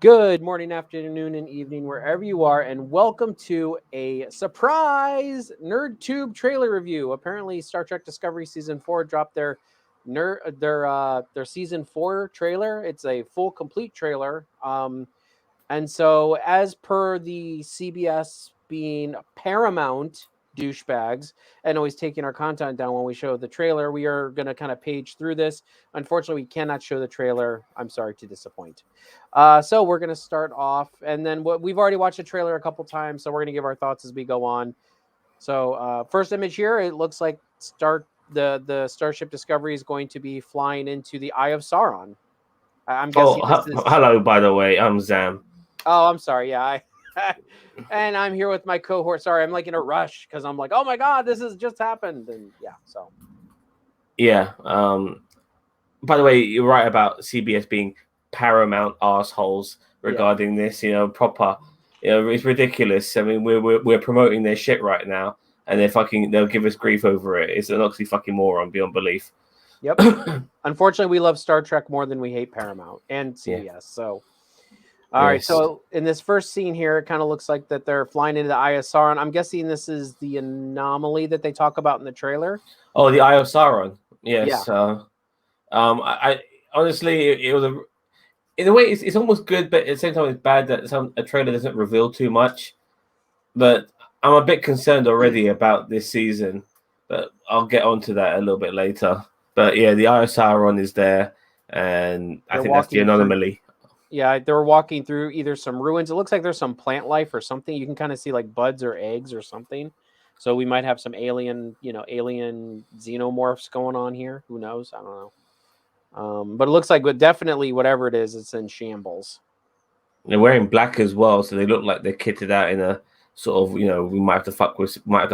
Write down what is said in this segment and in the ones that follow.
Good morning, afternoon, and evening, wherever you are, and welcome to a surprise NerdTube trailer review. Apparently, Star Trek Discovery Season 4 dropped their Season 4 trailer. It's a full, complete trailer. And so, as per the CBS being Paramount douchebags and always taking our content down when we show the trailer, we are going to kind of page through this. Unfortunately, we cannot show the trailer. I'm sorry to disappoint. So we're going to start off, and then we've already watched the trailer a couple times, so we're going to give our thoughts as we go on. So first image here, it looks like the Starship Discovery is going to be flying into the Eye of Sauron. I'm guessing this is. Hello, by the way, I'm Zam. Oh, I'm sorry. Yeah, and I'm here with my cohort. Sorry, I'm like in a rush because I'm like, oh my god, this has just happened, and yeah. So yeah. By the way, you're right about CBS being paramount assholes regarding this. Proper. It's ridiculous. I mean, we're promoting their shit right now, and they'll give us grief over it. It's an oxy fucking moron beyond belief. Yep. Unfortunately, we love Star Trek more than we hate Paramount and CBS. Yeah. So. All right, so in this first scene here, it kind of looks like that they're flying into the Eye of Sauron. I'm guessing this is the anomaly that they talk about in the trailer. Oh, the Eye of Sauron. Yes. Yeah. I honestly, it was in a way, it's almost good, but at the same time, it's bad that a trailer doesn't reveal too much. But I'm a bit concerned already about this season. But I'll get onto that a little bit later. But yeah, the Eye of Sauron is there, and I think that's the anomaly. Yeah, they're walking through either some ruins. It looks like there's some plant life or something. You can kind of see like buds or eggs or something. So we might have some alien xenomorphs going on here. Who knows? I don't know. But it looks like definitely whatever it is, it's in shambles. They're wearing black as well, so they look like they're kitted out in a sort of, we might have to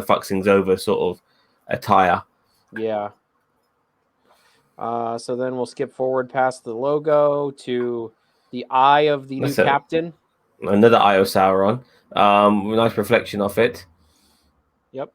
fuck things over sort of attire. Yeah. So then we'll skip forward past the logo to the eye of the new captain. Another Eye of Sauron. Nice reflection of it. Yep.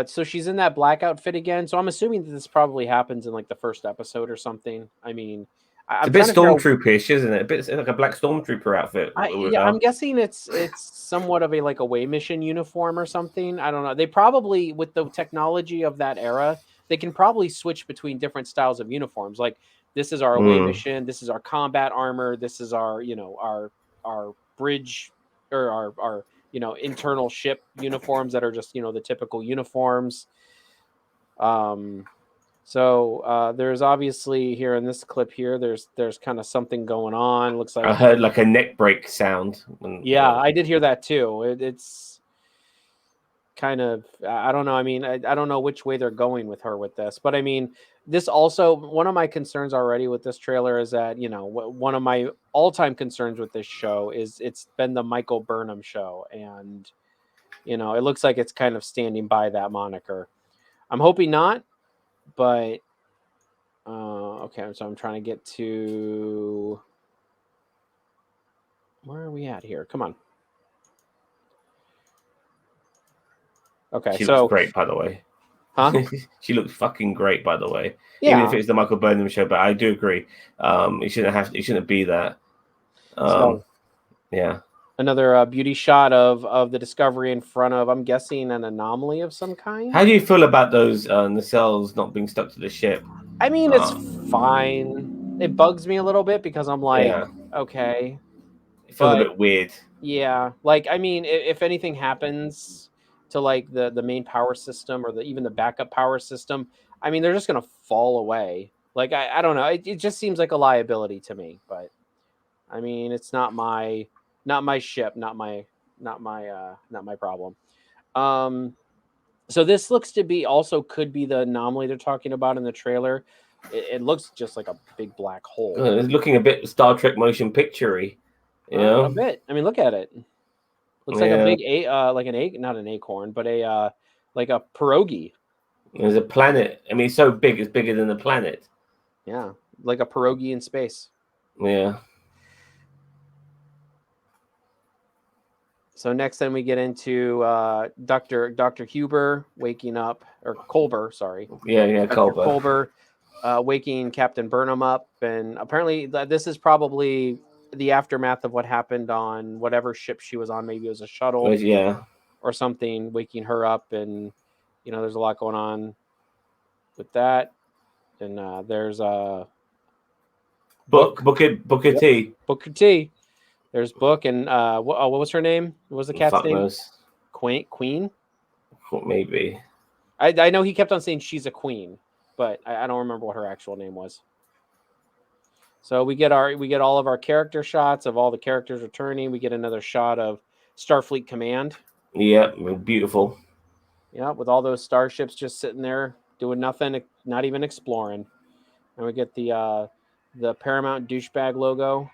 So she's in that black outfit again. So I'm assuming that this probably happens in like the first episode or something. I mean, it's a bit stormtroopish, isn't it? A bit like a black stormtrooper outfit. I'm guessing it's somewhat of a away mission uniform or something. I don't know. They probably, with the technology of that era, they can probably switch between different styles of uniforms. Like, this is our away mission. This is our combat armor. This is our bridge or our internal ship uniforms that are just the typical uniforms. So there's obviously here in this clip here, there's kind of something going on. Looks like I heard like a neck break sound. Yeah, I did hear that too. It's kind of, I don't know. I mean, I don't know which way they're going with her with this, but I mean, this also, one of my concerns already with this trailer is that, one of my all-time concerns with this show is it's been the Michael Burnham show. And, it looks like it's kind of standing by that moniker. I'm hoping not, but okay. So I'm trying to get to, where are we at here? Come on. Okay, she looks great, by the way. Huh? She looks fucking great, by the way. Yeah. Even if it's the Michael Burnham show, but I do agree. It shouldn't be that. Yeah. Another beauty shot of the Discovery in front of, I'm guessing, an anomaly of some kind. How do you feel about those nacelles not being stuck to the ship? I mean, it's fine. It bugs me a little bit because I'm like, okay. It feels a bit weird. Yeah. Like, I mean, if anything happens to like the main power system or even the backup power system, I mean, they're just going to fall away. Like, I don't know. It just seems like a liability to me, but I mean, it's not my ship, not my problem. So this looks to be could be the anomaly they're talking about in the trailer. It looks just like a big black hole. It's looking a bit Star Trek motion picture-y, a bit. I mean, look at it. Looks like a big not an acorn, but like a pierogi. There's a planet. I mean, it's so big, it's bigger than the planet. Yeah, like a pierogi in space. Yeah. So next, then we get into Dr. Huber waking up, or Culber, sorry. Yeah, Culber waking Captain Burnham up, and apparently this is probably the aftermath of what happened on whatever ship she was on. Maybe it was a shuttle or something, waking her up, and there's a lot going on with that. And there's Booker T. Booker T. There's Book, and what was her name? What was the cat's name? Knows. Queen. Maybe. I know he kept on saying she's a queen, but I don't remember what her actual name was. So we get all of our character shots of all the characters returning. We get another shot of Starfleet Command. Yeah, beautiful. Yeah, with all those starships just sitting there doing nothing, not even exploring. And we get the Paramount douchebag logo.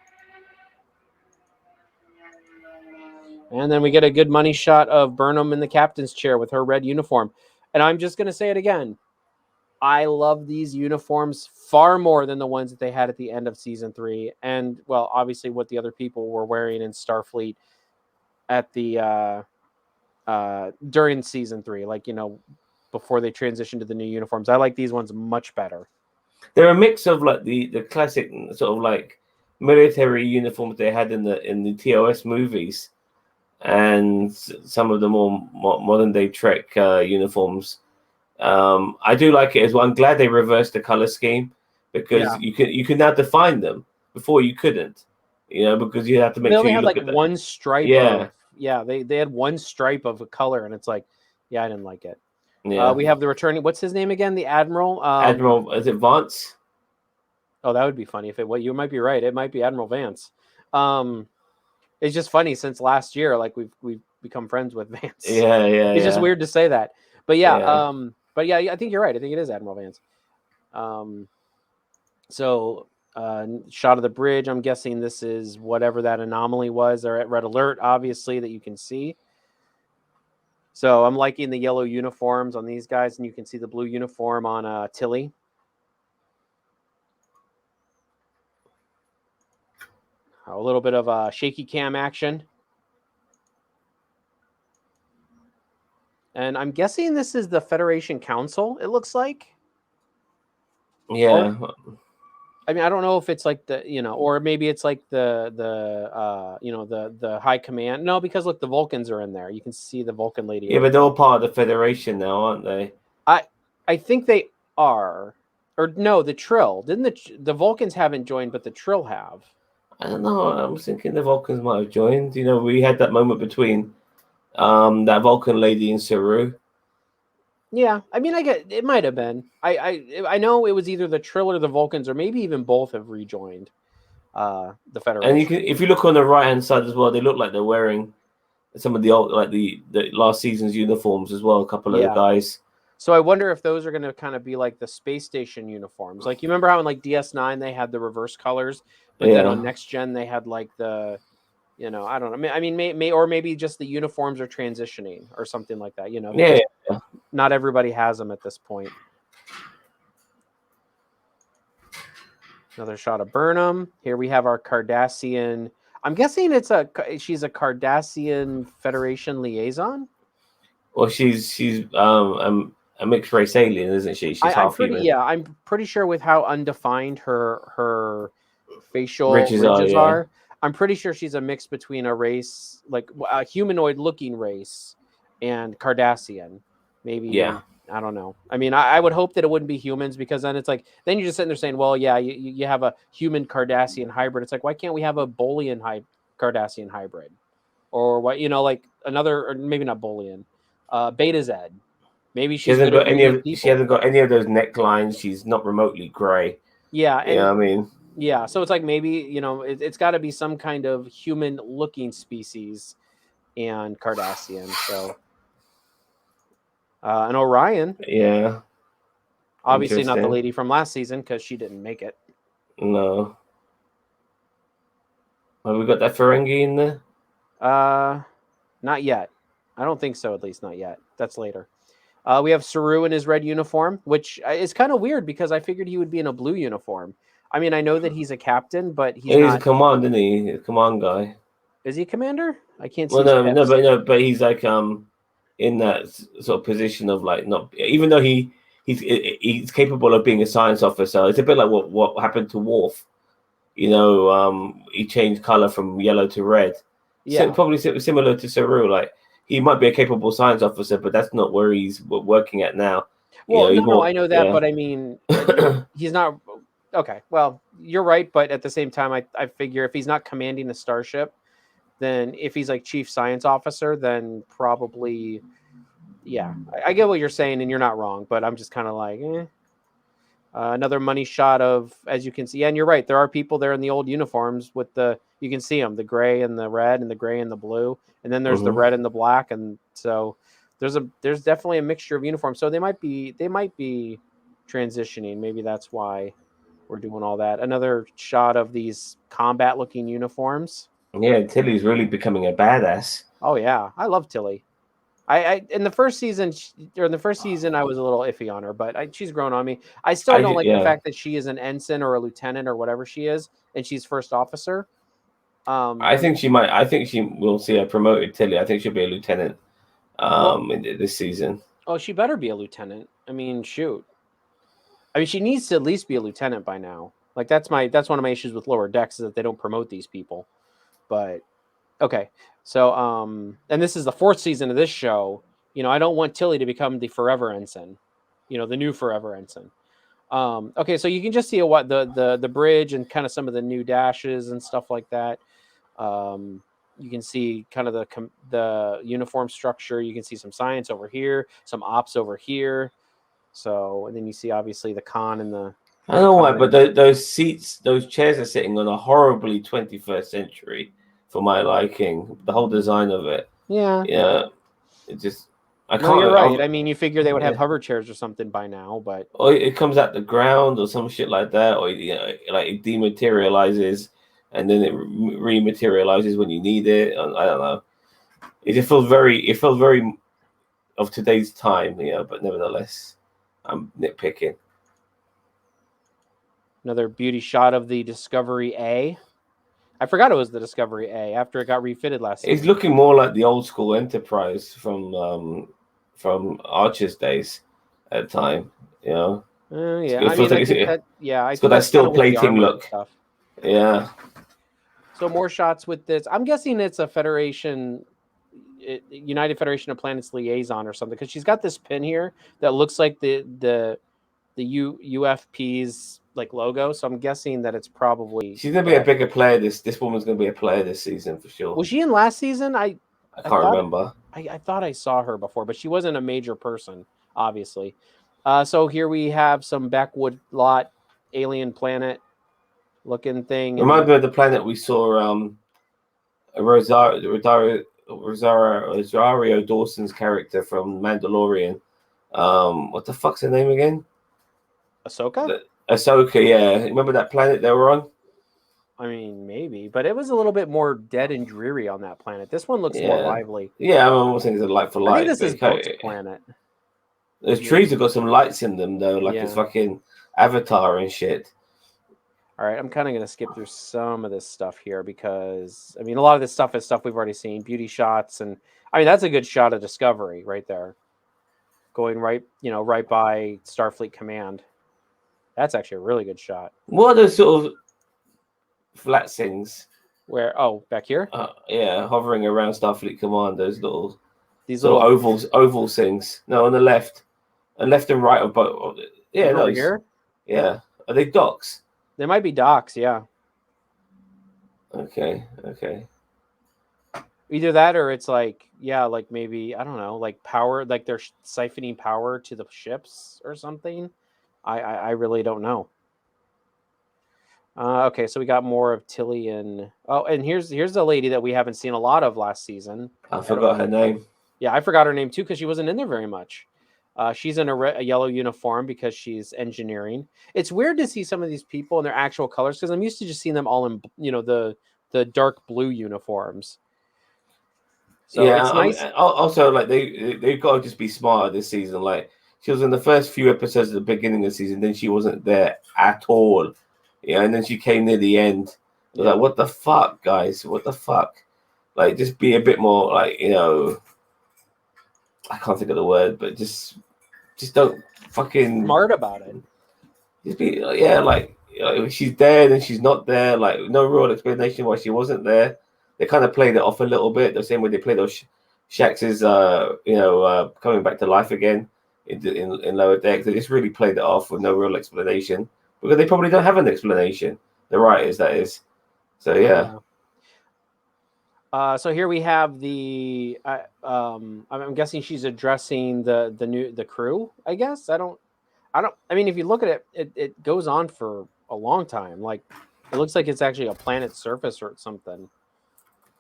And then we get a good money shot of Burnham in the captain's chair with her red uniform. And I'm just going to say it again. I love these uniforms far more than the ones that they had at the end of season 3. And, well, obviously what the other people were wearing in Starfleet at the during season 3, like, before they transitioned to the new uniforms. I like these ones much better. They're a mix of like the classic sort of like military uniforms they had in the TOS movies, and some of the more modern day Trek uniforms. I do like it as well. I'm glad they reversed the color scheme, because you can now define them. Before you couldn't, because you have to make they sure only you had look like at one stripe. They had one stripe of a color, and it's like, I didn't like it. We have the returning. What's his name again? The Admiral. Admiral, is it Vance? Oh, that would be funny if it. Well, you might be right. It might be Admiral Vance. It's just funny since last year, like we've become friends with Vance. Yeah. It's just weird to say that, but yeah. But yeah, I think you're right. I think it is Admiral Vance. So shot of the bridge. I'm guessing this is whatever that anomaly was. They're at red alert, obviously, that you can see. So I'm liking the yellow uniforms on these guys, and you can see the blue uniform on Tilly. A little bit of shaky cam action. And I'm guessing this is the Federation Council, it looks like. Yeah. I mean, I don't know if it's like or maybe it's like the high command. No, because look, the Vulcans are in there. You can see the Vulcan lady. Yeah, but they're all part of the Federation now, aren't they? I think they are. Or no, the Trill. Didn't the Vulcans haven't joined, but the Trill have. I don't know. I was thinking the Vulcans might have joined. We had that moment between that Vulcan lady and Saru. Yeah, I mean, it might have been. I know it was either the Trill or the Vulcans, or maybe even both have rejoined the Federation. And if you look on the right hand side as well, they look like they're wearing some of the old, like the last season's uniforms as well. A couple of the guys. So I wonder if those are going to kind of be like the space station uniforms. Like, you remember how in like DS9 they had the reverse colors, but then on Next Gen they had like the, I don't know. I mean, or maybe just the uniforms are transitioning or something like that. Yeah. Not everybody has them at this point. Another shot of Burnham. Here we have our Cardassian. I'm guessing she's a Cardassian Federation liaison. Well, she's a mixed race alien, isn't she? She's half human. Yeah, I'm pretty sure with how undefined her facial ridges are. I'm pretty sure she's a mix between a race, like a humanoid-looking race, and Cardassian. Maybe. Yeah. I don't know. I mean, I would hope that it wouldn't be humans, because then it's like, then you're just sitting there saying, well, yeah, you have a human Cardassian hybrid. It's like, why can't we have a Bolian Cardassian hybrid? Or what, like another, or maybe not Bolian, Beta Z. Maybe she hasn't got any of those necklines. She's not remotely gray. Yeah. And I mean, yeah. So it's like, maybe, it's got to be some kind of human looking species and Cardassian. So, and Orion. Yeah. Obviously not the lady from last season, because she didn't make it. No. Have we got that Ferengi in there? Not yet. I don't think so, at least not yet. That's later. We have Saru in his red uniform, which is kind of weird, because I figured he would be in a blue uniform. I mean, I know that he's a captain, but he's a command, isn't he? He's a command guy. Is he a commander? I can't see. Well, but he's like in that sort of position of like, not, even though he's capable of being a science officer. It's a bit like what happened to Worf. he changed color from yellow to red. Yeah. So probably similar to Saru. Like he might be a capable science officer, but that's not where he's working at now. Well, He's no, more, I know that, but I mean, he's not. Okay, well, you're right, but at the same time, I figure if he's not commanding a starship, then if he's like chief science officer, then probably, yeah, I get what you're saying, and you're not wrong, but I'm just kind of like, another money shot of, as you can see, and you're right, there are people there in the old uniforms with you can see them, the gray and the red and the gray and the blue, and then there's the red and the black, and so there's definitely a mixture of uniforms. So they might be transitioning. Maybe that's why we're doing all that. Another shot of these combat looking uniforms. Yeah, Tilly's really becoming a badass. Oh yeah, I love Tilly. I in the first season I was a little iffy on her, but she's grown on me. I still don't like the fact that she is an ensign or a lieutenant or whatever she is, and she's first officer. I think she will see her promoted. Tilly, I think she'll be a lieutenant in this season. Oh, she better be a lieutenant. I mean, shoot. I mean, she needs to at least be a lieutenant by now. Like that's one of my issues with Lower Decks is that they don't promote these people. But okay, so and this is the 4th season of this show. I don't want Tilly to become the forever ensign. The new forever ensign. Okay, so you can just see what the bridge and kind of some of the new dashes and stuff like that. You can see kind of the uniform structure. You can see some science over here, some ops over here. So, and then you see obviously the con and the. I don't know why, but those seats, those chairs are sitting on a horribly 21st century for my liking. The whole design of it. Yeah. Yeah. It just. No, you're right. I mean, you figure they would have hover chairs or something by now, but. Or it comes out the ground or some shit like that, or like it dematerializes and then it rematerializes when you need it. I don't know. It feels very of today's time, but nevertheless, I'm nitpicking. Another beauty shot of the Discovery A. I forgot it was the Discovery A after it got refitted last season. It's looking more like the old school Enterprise from Archer's days at the time, yeah, it's got that steel plating look. Stuff. Yeah. So more shots with this. I'm guessing it's a Federation, United Federation of Planets liaison or something, because she's got this pin here that looks like the UFP's like logo. So I'm guessing that it's probably she's gonna be a bigger player. This woman's gonna be a player this season for sure. Was she in last season? I can't remember. I thought I saw her before, but she wasn't a major person, obviously. So here we have some backwood lot alien planet looking thing. Reminds me of the planet we saw Rosario Dawson's character from Mandalorian. What the fuck's her name again? Ahsoka? Ahsoka, yeah. Remember that planet they were on? I mean, maybe, but it was a little bit more dead and dreary on that planet. This one looks more lively. Yeah, I'm almost thinking it's a light for light. I think this is Boat's planet. Those trees have got some lights in them, though, like it's fucking Avatar and shit. All right, I'm kind of going to skip through some of this stuff here because, I mean, a lot of this stuff is stuff we've already seen. Beauty shots, and I mean, that's a good shot of Discovery right there. Going right by Starfleet Command. That's actually a really good shot. What are those sort of flat things? Where? Back here? Yeah, hovering around Starfleet Command. These little oval things. No, on the left, and left and right of both. Yeah, those. Here. Yeah, are they docks? They might be docks. Yeah. Okay. Either that, or it's like maybe I don't know, like power, like they're siphoning power to the ships or something. I really don't know. Okay, so we got more of Tilly and here's a lady that we haven't seen a lot of last season. I forgot her name. Yeah, I forgot her name too because she wasn't in there very much. She's in a yellow uniform because she's engineering. It's weird to see some of these people in their actual colors because I'm used to just seeing them all in the dark blue uniforms. So yeah, it's nice. Also, like they've got to just be smarter this season. Like she was in the first few episodes at the beginning of the season, then she wasn't there at all. Yeah, and then she came near the end. Like, what the fuck, guys? What the fuck? Like, just be a bit more like, I can't think of the word, but just don't fucking smart about it. Just be, like, she's there, then she's not there. Like no real explanation why she wasn't there. They kind of played it off a little bit, the same way they played those Shax's, coming back to life again in Lower Decks. They just really played it off with no real explanation because they probably don't have an explanation. The writers, that is. So yeah. So here we have I'm guessing she's addressing the crew. I guess I don't. I mean, if you look at it, it goes on for a long time. Like it looks like it's actually a planet's surface or something.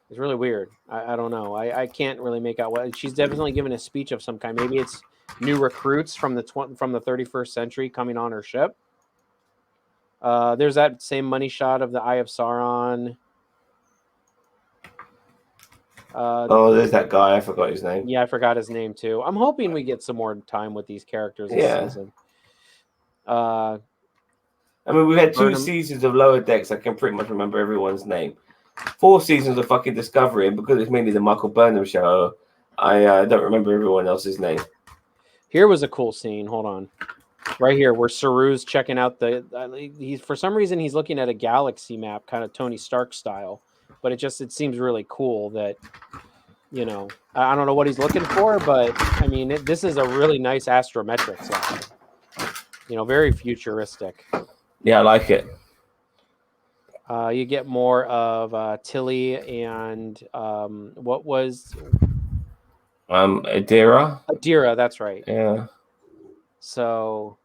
It's really weird. I don't know. I can't really make out what she's definitely given a speech of some kind. Maybe it's new recruits from the 31st century coming on her ship. There's that same money shot of the Eye of Sauron. There's that guy. I forgot his name. Yeah, I forgot his name too. I'm hoping we get some more time with these characters this season. I mean, we've had 2 seasons of Lower Decks. I can pretty much remember everyone's name. 4 seasons of fucking Discovery, and because it's mainly the Michael Burnham show, I don't remember everyone else's name. Here was a cool scene. Hold on, right here where Saru's checking out he's for some reason he's looking at a galaxy map, kind of Tony Stark style, but it seems really cool that I don't know what he's looking for, but I mean this is a really nice astrometric slide. Very futuristic. Yeah, I like it. You get more of Tilly and what was Adira. Adira, that's right. Yeah. So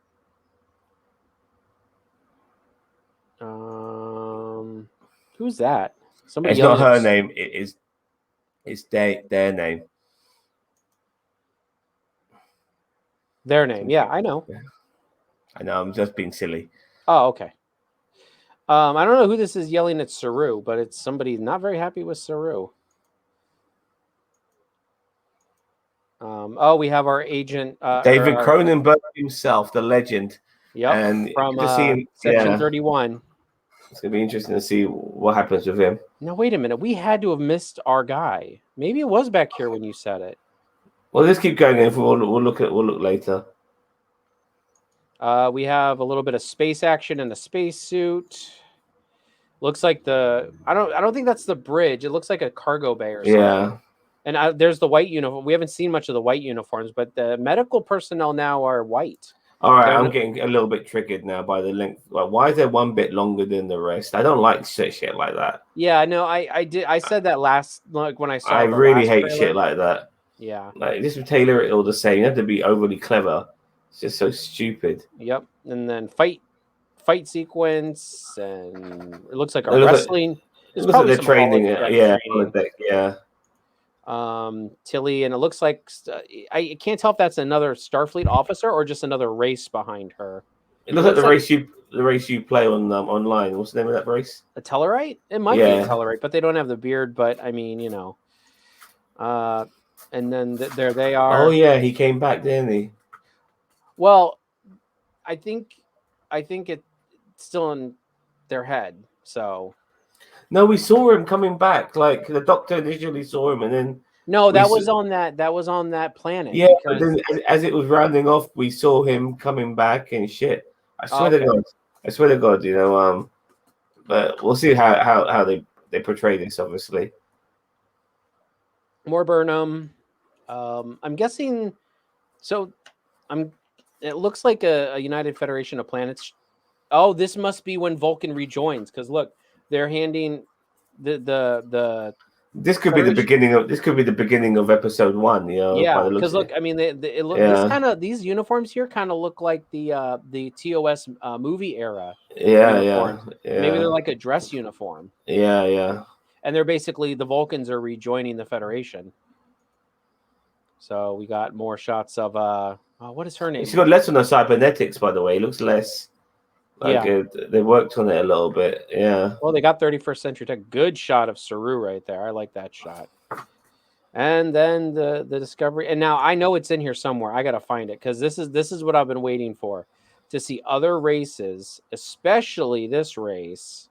who's that? Somebody. It's not her name. It's their name. Their name. Yeah, I know. Yeah. I know. I'm just being silly. Oh, okay. I don't know who this is yelling at Saru, but it's somebody not very happy with Saru. We have our agent David Cronenberg himself, the legend. Yep. And from to see him, Section 31. It's gonna be interesting to see what happens with him. Now wait a minute. We had to have missed our guy. Maybe it was back here when you said it. Well, let's keep going. If we'll look later. We have a little bit of space action in the spacesuit. Looks like I don't think that's the bridge. It looks like a cargo bay or something. Yeah. And there's the white uniform. We haven't seen much of the white uniforms, but the medical personnel now are white. All right, I'm getting a little bit triggered now by the length. Like, why is there one bit longer than the rest? I don't like shit like that. Yeah, no, I did. I said that when I saw. I really hate trailer. Shit like that. Yeah, like just tailor it all the same. You have to be overly clever. It's just so stupid. Yep, and then fight sequence, and it looks like a wrestling. It looks like they're training. Yeah, yeah. Tilly, and it looks like I can't tell if that's another Starfleet officer or just another race behind her. It looks like the race you play on online. What's the name of that race? A Tellarite? It might be a Tellarite, but they don't have the beard. But I mean, and then there they are. Oh yeah, he came back, didn't he? Well, I think it's still in their head. So. No, we saw him coming back. Like the doctor initially saw him, and then no, that was on that planet. Yeah, but then as it was rounding off, we saw him coming back and shit. I swear to God, but we'll see how they portray this. Obviously, more Burnham. I'm guessing. So, It looks like a United Federation of Planets. Oh, this must be when Vulcan rejoins. Because look. They're handing the. This could be the beginning of. This could be the beginning of episode 1. Yeah, because look, I mean, these uniforms here kind of look like the TOS movie era. Yeah. Maybe they're like a dress uniform. Yeah. And they're basically the Vulcans are rejoining the Federation. So we got more shots of what is her name? She's got less on her cybernetics, by the way. It looks less. They worked on it a little bit. Yeah. Well, they got 31st Century Tech. Good shot of Saru right there. I like that shot. And then the Discovery. And now I know it's in here somewhere. I gotta find it because this is what I've been waiting for, to see other races, especially this race.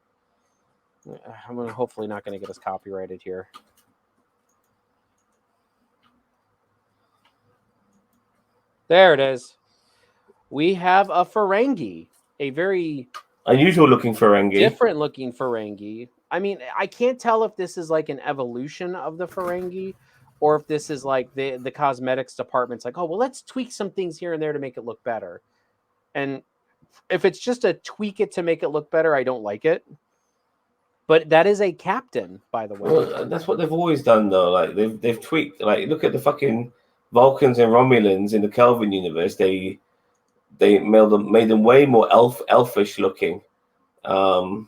I'm hopefully not gonna get us copyrighted here. There it is. We have a Ferengi. A very unusual looking Ferengi. Different looking Ferengi. I mean, I can't tell if this is like an evolution of the Ferengi, or if this is like the cosmetics department's like, oh well, let's tweak some things here and there to make it look better. And if it's just a tweak it to make it look better, I don't like it. But that is a captain, by the way. Well, that's what they've always done, though. Like they've tweaked. Like look at the fucking Vulcans and Romulans in the Kelvin universe. They made them way more elfish looking than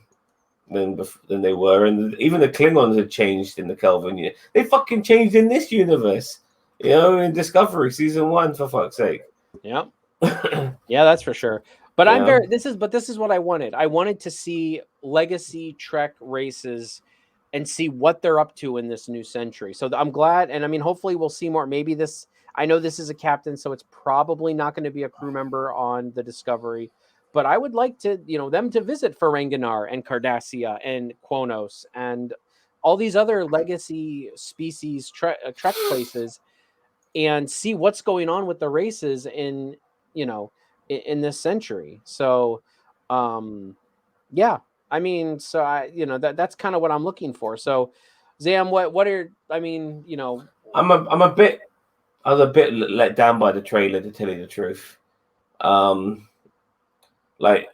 they were, and even the Klingons had changed in the Kelvin year. They fucking changed in this universe, you know, in Discovery season 1, for fuck's sake. Yeah, yeah, that's for sure. But I'm very. This is what I wanted. I wanted to see legacy Trek races and see what they're up to in this new century. So I'm glad, and I mean, hopefully we'll see more. Maybe this. I know this is a captain, so it's probably not going to be a crew member on the Discovery. But I would like to, them to visit Ferenginar and Cardassia and Quonos and all these other legacy species Trek places, and see what's going on with the races in this century. So, yeah, I mean, so that's kind of what I'm looking for. So, Zam, what are I mean, I was a bit let down by the trailer, to tell you the truth. Like,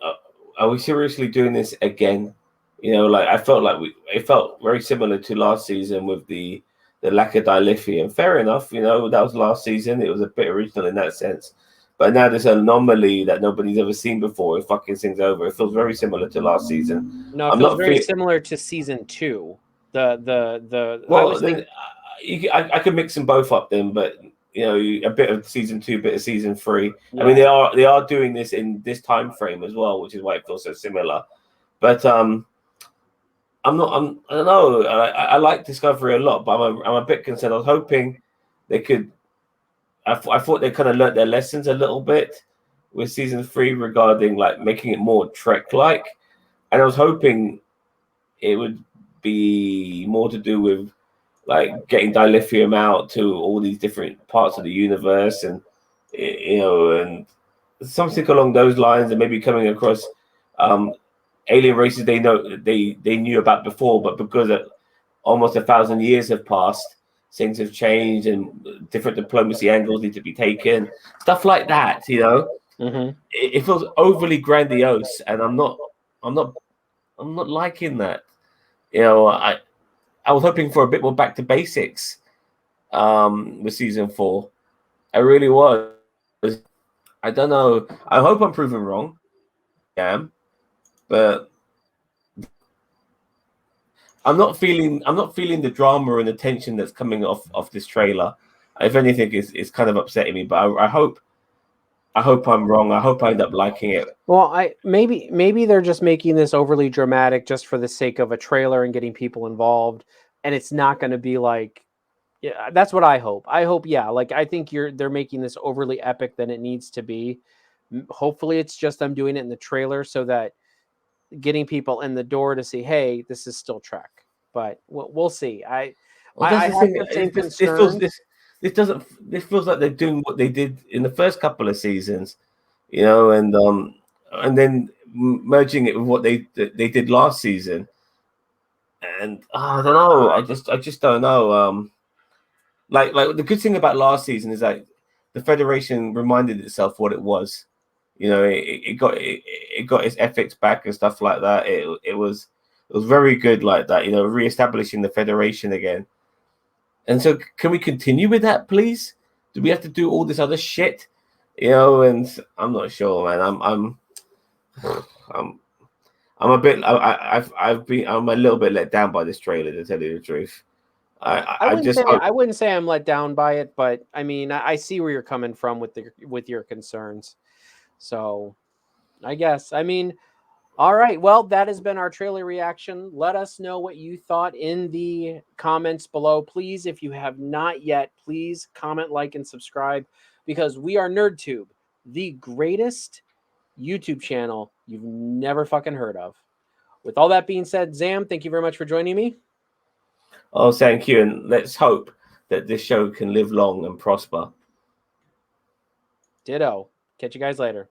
are we seriously doing this again? Like I felt like it felt very similar to last season with the lack of dilithium. Fair enough, that was last season. It was a bit original in that sense. But now this anomaly that nobody's ever seen before, it fucking things over. It feels very similar to last season. No, it feels very similar to season 2. Well, I could mix them both up then, but a bit of season 2, a bit of season 3. Yeah. I mean, they are doing this in this time frame as well, which is why it feels so similar. But I don't know. I like Discovery a lot, but I'm a bit concerned. I was hoping they could. I thought they kind of learnt their lessons a little bit with season 3 regarding like making it more Trek-like, and I was hoping it would be more to do with like getting dilithium out to all these different parts of the universe, and and something along those lines, and maybe coming across alien races they knew about before, but because almost 1,000 years have passed, things have changed and different diplomacy angles need to be taken, stuff like that. Mm-hmm. It feels overly grandiose, and I'm not liking that. I was hoping for a bit more back to basics with season 4. I really was. I don't know. I hope I'm proven wrong. I am, but I'm not feeling the drama and the tension that's coming off this trailer. If anything, it's kind of upsetting me. But I hope I'm wrong. I hope I end up liking it. Well, maybe they're just making this overly dramatic just for the sake of a trailer and getting people involved, and it's not going to be like, yeah, that's what I hope. I hope, yeah, like I think they're making this overly epic than it needs to be. Hopefully, it's just them doing it in the trailer so that getting people in the door to see, hey, this is still Trek. But we'll see. I have the same concern. This feels like they're doing what they did in the first couple of seasons, and then merging it with what they did last season. And I don't know. I just don't know. Like the good thing about last season is that the Federation reminded itself what it was. It got its ethics back and stuff like that. It was very good like that. Reestablishing the Federation again. And so, can we continue with that, please? Do we have to do all this other shit? And I'm not sure, man. I'm a bit. I'm a little bit let down by this trailer, to tell you the truth. I wouldn't say I'm let down by it, but I mean, I see where you're coming from with your concerns. So, I guess, I mean, all right. Well, that has been our trailer reaction. Let us know what you thought in the comments below. Please, if you have not yet, please comment, like, and subscribe, because we are NerdTube, the greatest YouTube channel you've never fucking heard of. With all that being said, Zam, thank you very much for joining me. Oh, thank you. And let's hope that this show can live long and prosper. Ditto. Catch you guys later.